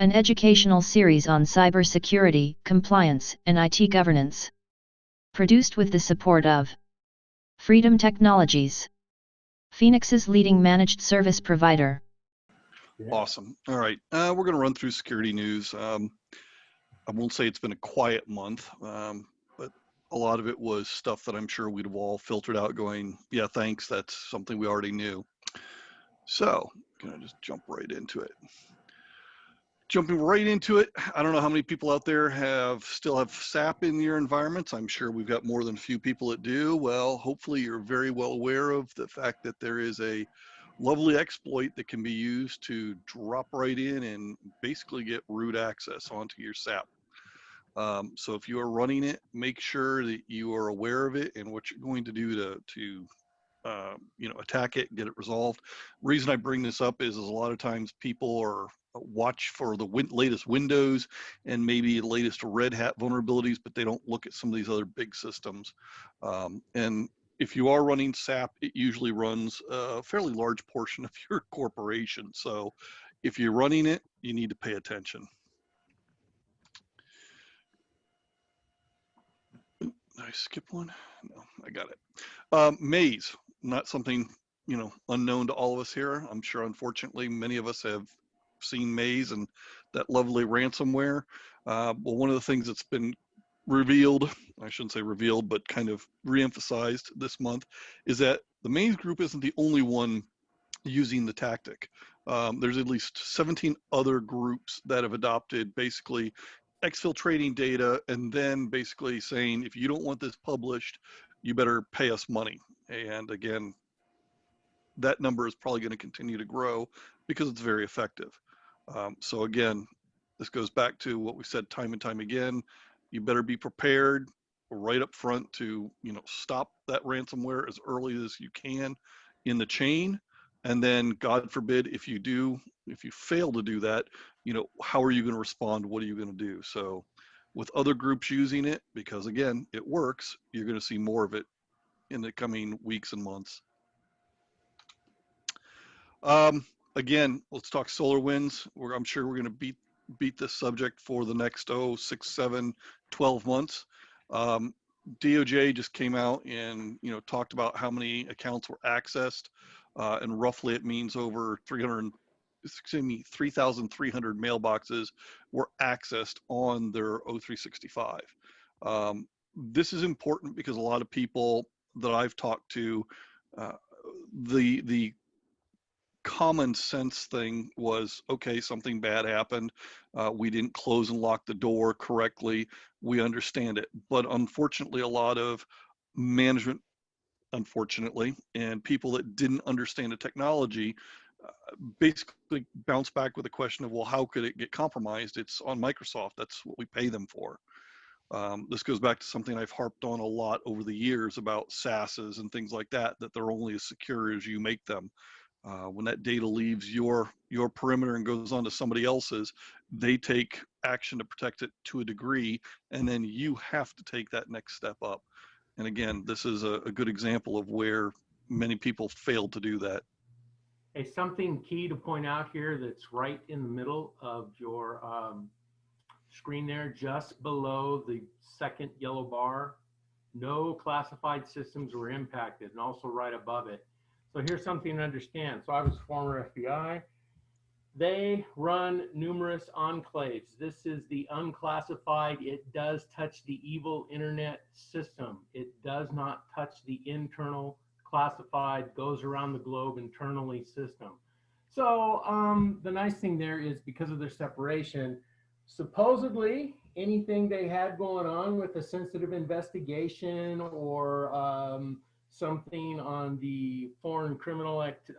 an educational series on cybersecurity, compliance, and IT governance. Produced with the support of Freedom Technologies, Phoenix's leading managed service provider. Awesome. All right, we're going to run through security news. I won't say it's been a quiet month, but a lot of it was stuff that I'm sure we'd have all filtered out going, yeah, thanks, that's something we already knew. So, going to just jump right into it. Jumping right into it, I don't know how many people out there still have SAP in your environments. I'm sure we've got more than a few people that do. Well, hopefully you're very well aware of the fact that there is a lovely exploit that can be used to drop right in and basically get root access onto your SAP. So if you are running it, make sure that you are aware of it and what you're going to do to attack it, get it resolved. Reason I bring this up is a lot of times people are watch for the latest Windows and maybe latest Red Hat vulnerabilities, but they don't look at some of these other big systems. And if you are running SAP, it usually runs a fairly large portion of your corporation. So if you're running it, you need to pay attention. Did I skip one? No, I got it. Maize, not something unknown to all of us here. I'm sure, unfortunately, many of us have seen Maize and that lovely ransomware. Well, one of the things that's been revealed, I shouldn't say revealed, but kind of reemphasized this month, is that the Maize group isn't the only one using the tactic. There's at least 17 other groups that have adopted basically exfiltrating data and then basically saying, if you don't want this published, you better pay us money. And again, that number is probably going to continue to grow because it's very effective. So again, this goes back to what we said time and time again. You better be prepared right up front to stop that ransomware as early as you can in the chain. And then, God forbid, if you fail to do that, how are you going to respond? What are you going to do? So with other groups using it, because again, it works, you're going to see more of it in the coming weeks and months. Again, let's talk SolarWinds. I'm sure we're going to beat this subject for the next 6, 7, 12 months. DOJ just came out and talked about how many accounts were accessed, and roughly it means over 3,300 mailboxes were accessed on their O365. This is important because a lot of people that I've talked to, the common sense thing was, okay, something bad happened. We didn't close and lock the door correctly. We understand it. But unfortunately, a lot of management, and people that didn't understand the technology basically bounce back with a question of, well, how could it get compromised? It's on Microsoft. That's what we pay them for. This goes back to something I've harped on a lot over the years about SaaSes and things like that, that they're only as secure as you make them. When that data leaves your perimeter and goes on to somebody else's, they take action to protect it to a degree, and then you have to take that next step up. And again, this is a good example of where many people failed to do that. Hey, something key to point out here that's right in the middle of your screen there, just below the second yellow bar, no classified systems were impacted, and also right above it. So here's something to understand. So I was former FBI. They run numerous enclaves. This is the unclassified. It does touch the evil internet system. It does not touch the internal classified, goes around the globe internally system. So the nice thing there is, because of their separation, supposedly anything they had going on with a sensitive investigation or something on the foreign criminal act,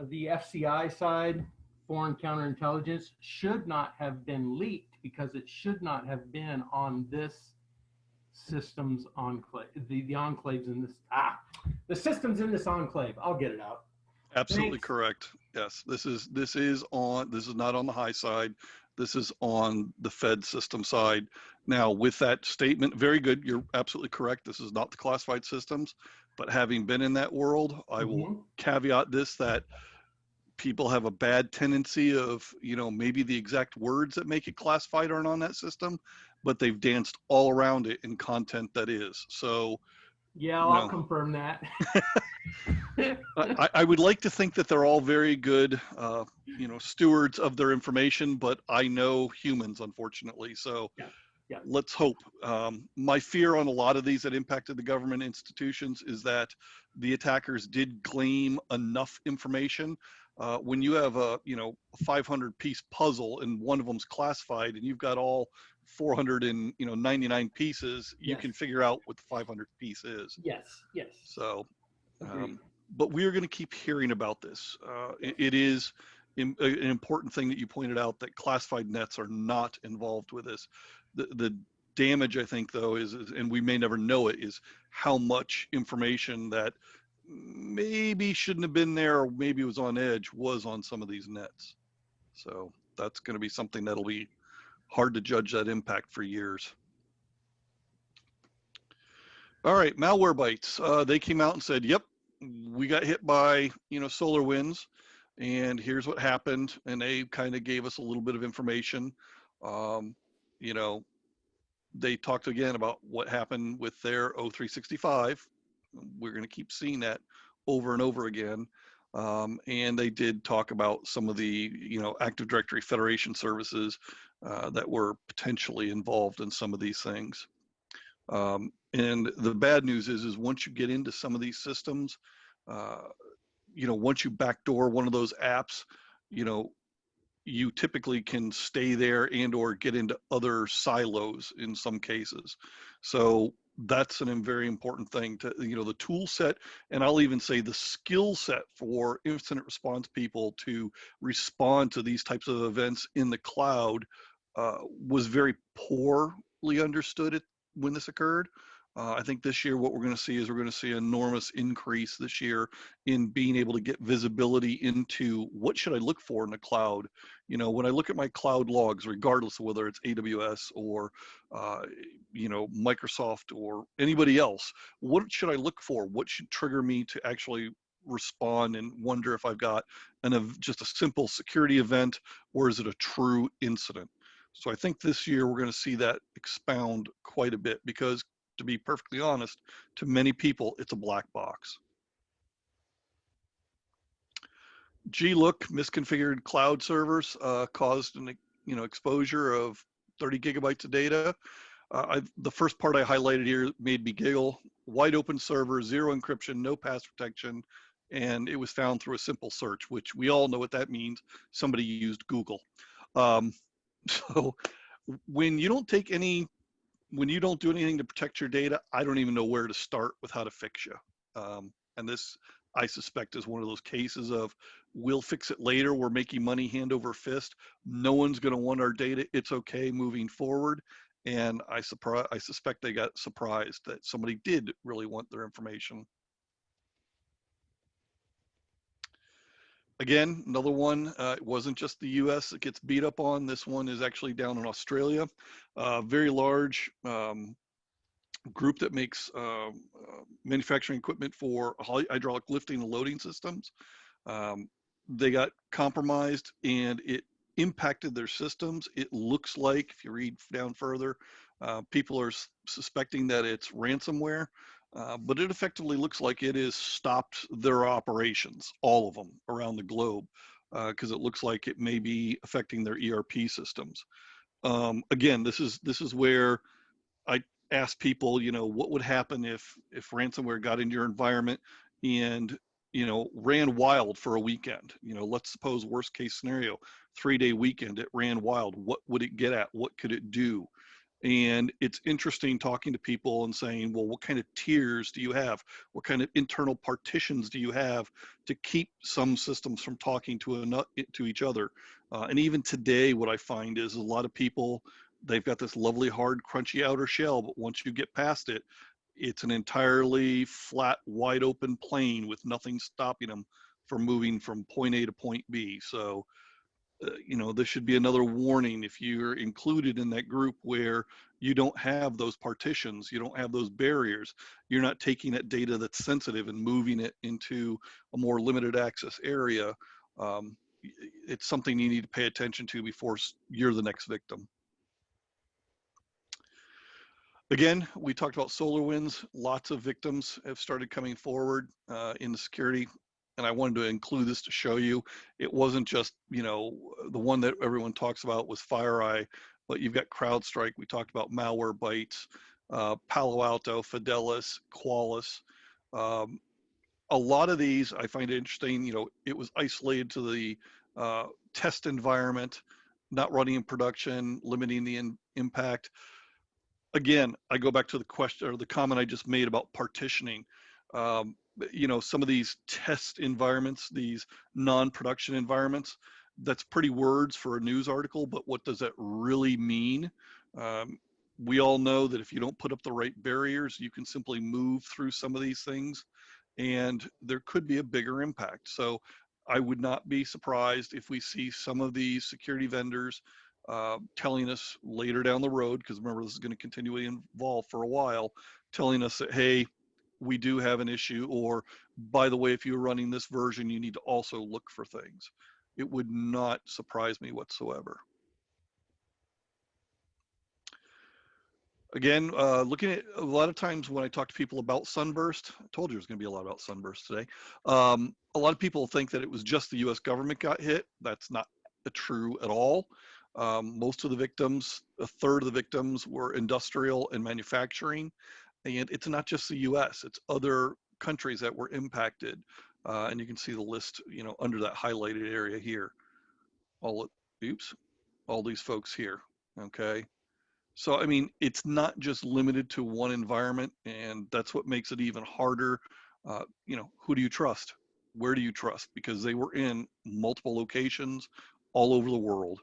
the FCI side, foreign counterintelligence, should not have been leaked because it should not have been on this systems enclave, the enclaves in this, the systems in this enclave. I'll get it out. Absolutely Thanks. correct. Yes, this is not on the high side. This is on the Fed system side. Now, with that statement, very good. You're absolutely correct. This is not the classified systems, but having been in that world, I will caveat this, that people have a bad tendency of, maybe the exact words that make it classified aren't on that system, but they've danced all around it in content that is. So, Yeah, I'll confirm that. I would like to think that they're all very good, stewards of their information, but I know humans, unfortunately. So Yeah. let's hope. My fear on a lot of these that impacted the government institutions is that the attackers did glean enough information. When you have a 500-piece puzzle and one of them's classified, and you've got all 499 pieces, you can figure out what the 500th piece is. Yes. So, but we are going to keep hearing about this. It is an important thing that you pointed out, that classified nets are not involved with this. The damage, I think, though, is, and we may never know it, is how much information that maybe shouldn't have been there, or maybe was on edge, was on some of these nets. So that's going to be something that'll be hard to judge that impact for years. All right, MalwareBytes. They came out and said, yep, we got hit by, SolarWinds, and here's what happened. And they kind of gave us a little bit of information. They talked again about what happened with their O365. We're going to keep seeing that over and over again. And they did talk about some of the, Active Directory Federation services that were potentially involved in some of these things. And the bad news is once you get into some of these systems, once you backdoor one of those apps, you typically can stay there and or get into other silos in some cases. So that's a very important thing to, the tool set, and I'll even say the skill set for incident response people to respond to these types of events in the cloud was very poorly understood when this occurred. I think this year what we're going to see is we're going to see an enormous increase this year in being able to get visibility into what should I look for in the cloud. When I look at my cloud logs, regardless of whether it's AWS or Microsoft or anybody else, what should I look for? What should trigger me to actually respond and wonder if I've got just a simple security event, or is it a true incident? So I think this year we're going to see that expound quite a bit, because to be perfectly honest, to many people, it's a black box. Glook misconfigured cloud servers caused an exposure of 30 gigabytes of data. The first part I highlighted here made me giggle. Wide open server, zero encryption, no pass protection, and it was found through a simple search, which we all know what that means. Somebody used Google. So when you don't do anything to protect your data, I don't even know where to start with how to fix you. And this, I suspect, is one of those cases of, we'll fix it later, we're making money hand over fist, no one's going to want our data, it's okay moving forward. And I suspect they got surprised that somebody did really want their information. Again, another one, it wasn't just the US that gets beat up on. This one is actually down in Australia. Very large group that makes manufacturing equipment for hydraulic lifting and loading systems. They got compromised and it impacted their systems. It looks like, if you read down further, people are suspecting that it's ransomware. But it effectively looks like it has stopped their operations, all of them around the globe, because it looks like it may be affecting their ERP systems. Again, this is where I ask people, what would happen if ransomware got into your environment and ran wild for a weekend? Let's suppose worst case scenario, 3-day weekend, it ran wild. What would it get at? What could it do? And it's interesting talking to people and saying, well, what kind of tiers do you have? What kind of internal partitions do you have to keep some systems from talking to each other? And even today, what I find is a lot of people, they've got this lovely, hard, crunchy outer shell, but once you get past it, it's an entirely flat, wide open plane with nothing stopping them from moving from point A to point B. So, this should be another warning if you're included in that group where you don't have those partitions, you don't have those barriers, you're not taking that data that's sensitive and moving it into a more limited access area. It's something you need to pay attention to before you're the next victim. Again, we talked about SolarWinds. Lots of victims have started coming forward in the security, and I wanted to include this to show you it wasn't just, you know, the one that everyone talks about was FireEye, but you've got CrowdStrike. We talked about MalwareBytes, Palo Alto, Fidelis, Qualys. A lot of these I find it interesting. You know, it was isolated to the test environment, not running in production, limiting the impact. Again, I go back to the question or the comment I just made about partitioning. You know, some of these test environments, these non-production environments, that's pretty words for a news article, but what does that really mean? We all know that if you don't put up the right barriers, you can simply move through some of these things and there could be a bigger impact. So I would not be surprised if we see some of these security vendors telling us later down the road, because remember, this is going to continually evolve for a while, telling us that, hey, we do have an issue, or by the way, if you're running this version, you need to also look for things. It would not surprise me whatsoever. Again, looking at a lot of times when I talk to people about Sunburst, I told you there's going to be a lot about Sunburst today. A lot of people think that it was just the US government got hit. That's not true at all. Most of the victims, a third of the victims were industrial and manufacturing. And it's not just the US, it's other countries that were impacted. And you can see the list, you know, under that highlighted area here. All these folks here, okay? So, I mean, it's not just limited to one environment, and that's what makes it even harder. You know, who do you trust? Where do you trust? Because they were in multiple locations all over the world.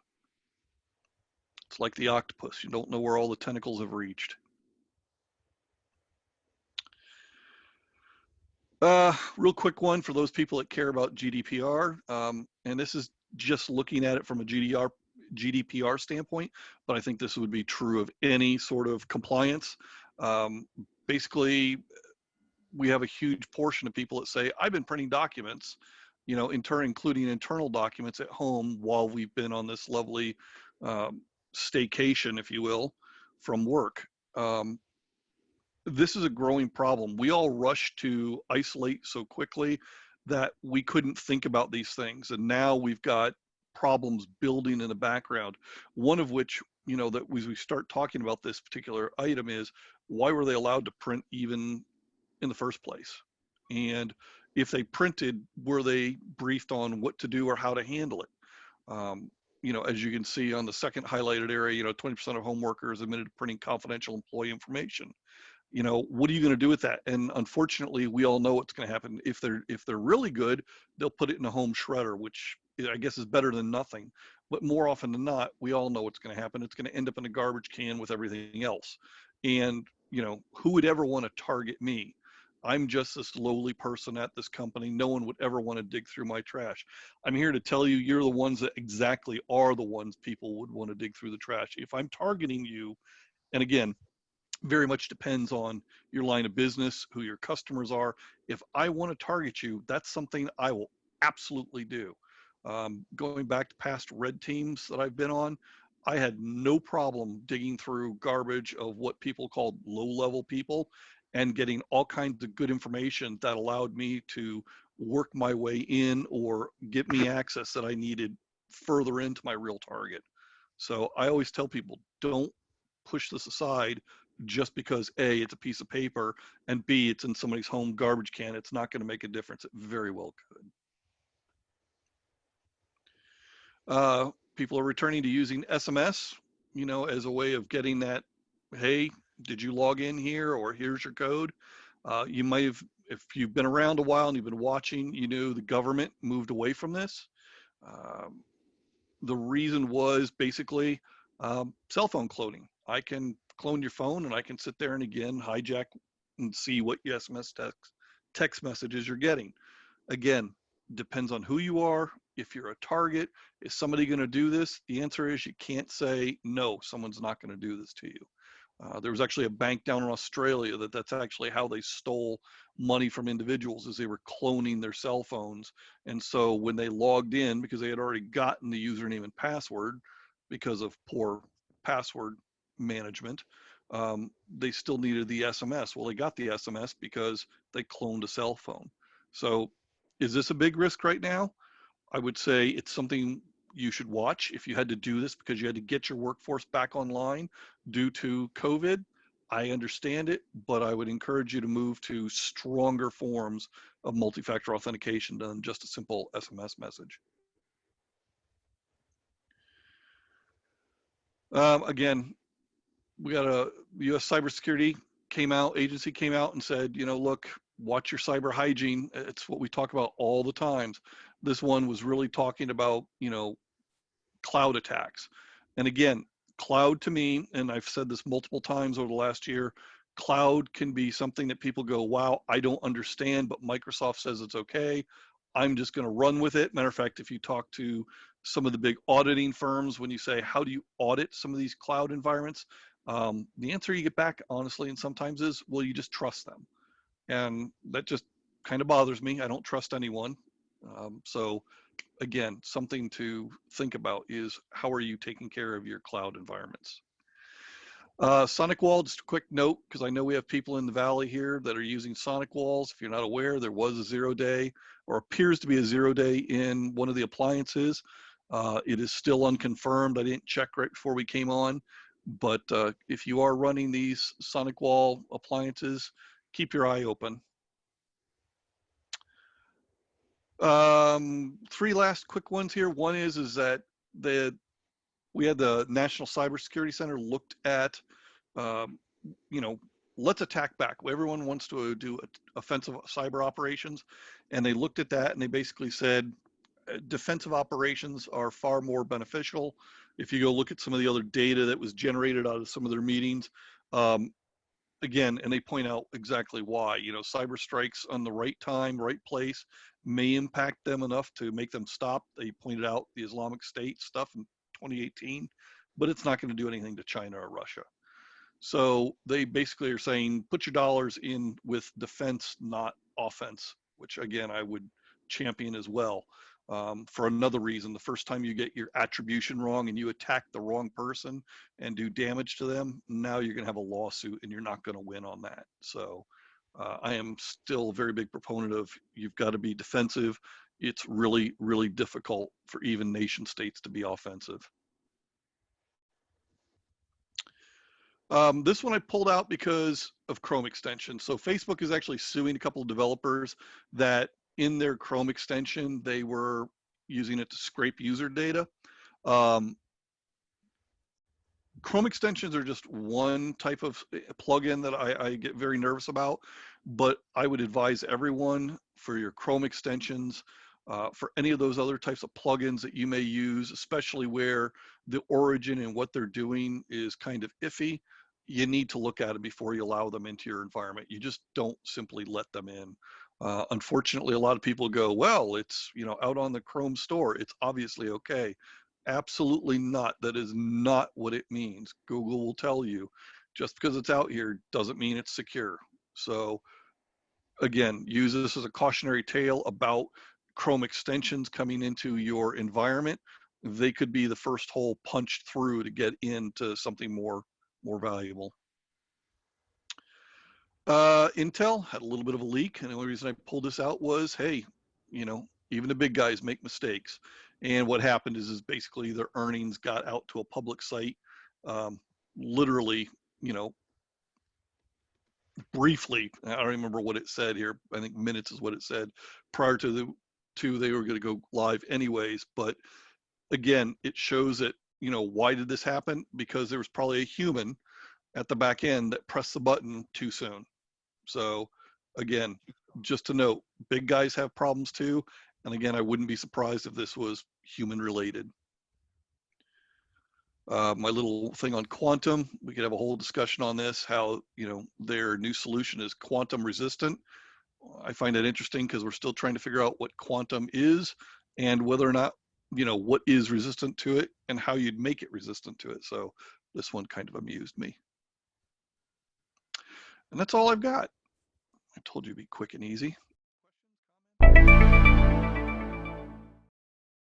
It's like the octopus. You don't know where all the tentacles have reached. Real quick one for those people that care about GDPR. And this is just looking at it from a GDPR standpoint, but I think this would be true of any sort of compliance. Basically, we have a huge portion of people that say, I've been printing documents, you know, including internal documents at home while we've been on this lovely staycation, if you will, from work. This is a growing problem. We all rush to isolate so quickly that we couldn't think about these things. And now we've got problems building in the background. One of which, you know, that as we start talking about this particular item is, why were they allowed to print even in the first place? And if they printed, were they briefed on what to do or how to handle it? You know, as you can see on the second highlighted area, you know, 20% of home workers admitted to printing confidential employee information. You know, what are you going to do with that? And unfortunately, we all know what's going to happen. If they're really good, they'll put it in a home shredder, which I guess is better than nothing. But more often than not, we all know what's going to happen. It's going to end up in a garbage can with everything else. And, you know, who would ever want to target me? I'm just this lowly person at this company. No one would ever want to dig through my trash. I'm here to tell you, you're the ones that exactly are the ones people would want to dig through the trash. If I'm targeting you, and again, very much depends on your line of business, who your customers are. If I want to target you, that's something I will absolutely do. Going back to past red teams that I've been on, I had no problem digging through garbage of what people called low-level people and getting all kinds of good information that allowed me to work my way in or get me access that I needed further into my real target. So I always tell people, don't push this aside just because A, it's a piece of paper, and B, it's in somebody's home garbage can. It's not going to make a difference. It very well could. People are returning to using SMS, you know, as a way of getting that, hey, did you log in here, or here's your code. You might have, if you've been around a while and you've been watching, you know, the government moved away from this. The reason was basically cell phone cloning. I can clone your phone and I can sit there and again hijack and see what SMS text messages you're getting. Again, depends on who you are. If you're a target, is somebody going to do this? The answer is you can't say no, someone's not going to do this to you. There was actually a bank down in Australia that's actually how they stole money from individuals, is they were cloning their cell phones. And so when they logged in, because they had already gotten the username and password because of poor password management, they still needed the SMS. Well, they got the SMS because they cloned a cell phone. So is this a big risk right now? I would say it's something you should watch if you had to do this because you had to get your workforce back online due to COVID. I understand it, but I would encourage you to move to stronger forms of multi-factor authentication than just a simple SMS message. Again, we got a U.S. Cybersecurity agency came out and said, look, watch your cyber hygiene. It's what we talk about all the times. This one was really talking about, cloud attacks. And again, cloud to me, and I've said this multiple times over the last year, cloud can be something that people go, wow, I don't understand, but Microsoft says it's okay. I'm just going to run with it. Matter of fact, if you talk to some of the big auditing firms, when you say, how do you audit some of these cloud environments? The answer you get back, honestly, and sometimes is, well, you just trust them. And that just kind of bothers me. I don't trust anyone. So again, something to think about is how are you taking care of your cloud environments? SonicWALL, just a quick note, because I know we have people in the Valley here that are using SonicWALLs. If you're not aware, there was a 0-day, or appears to be a 0-day in one of the appliances. It is still unconfirmed. I didn't check right before we came on, but if you are running these SonicWALL appliances, keep your eye open. 3 last quick ones here. One is that we had the National Cybersecurity Center looked at, let's attack back. Everyone wants to do offensive cyber operations, and they looked at that and they basically said defensive operations are far more beneficial. If you go look at some of the other data that was generated out of some of their meetings, again, and they point out exactly why, cyber strikes on the right time, right place may impact them enough to make them stop. They pointed out the Islamic State stuff in 2018, but it's not going to do anything to China or Russia. So they basically are saying, put your dollars in with defense, not offense, which again, I would champion as well. For another reason, the first time you get your attribution wrong and you attack the wrong person and do damage to them, now you're going to have a lawsuit and you're not going to win on that. So I am still a very big proponent of you've got to be defensive. It's really, really difficult for even nation states to be offensive. This one I pulled out because of Chrome extension. So Facebook is actually suing a couple of developers that in their Chrome extension, they were using it to scrape user data. Chrome extensions are just one type of plugin that I get very nervous about, but I would advise everyone for your Chrome extensions, for any of those other types of plugins that you may use, especially where the origin and what they're doing is kind of iffy, you need to look at it before you allow them into your environment. You just don't simply let them in. Unfortunately, a lot of people go, well, it's out on the Chrome store, it's obviously okay. Absolutely not. That is not what it means. Google will tell you just because it's out here doesn't mean it's secure. So again, use this as a cautionary tale about Chrome extensions coming into your environment. They could be the first hole punched through to get into something more valuable. Intel had a little bit of a leak, and the only reason I pulled this out was, hey, even the big guys make mistakes. And what happened is basically their earnings got out to a public site, literally, briefly. I don't remember what it said here. I think minutes is what it said prior to they were going to go live anyways. But again, it shows that, why did this happen? Because there was probably a human at the back end that pressed the button too soon. So again, just to note, big guys have problems too. And again, I wouldn't be surprised if this was human related. My little thing on quantum, we could have a whole discussion on this, how, their new solution is quantum resistant. I find that interesting because we're still trying to figure out what quantum is and whether or not, what is resistant to it and how you'd make it resistant to it. So this one kind of amused me. And that's all I've got. I told you it'd be quick and easy.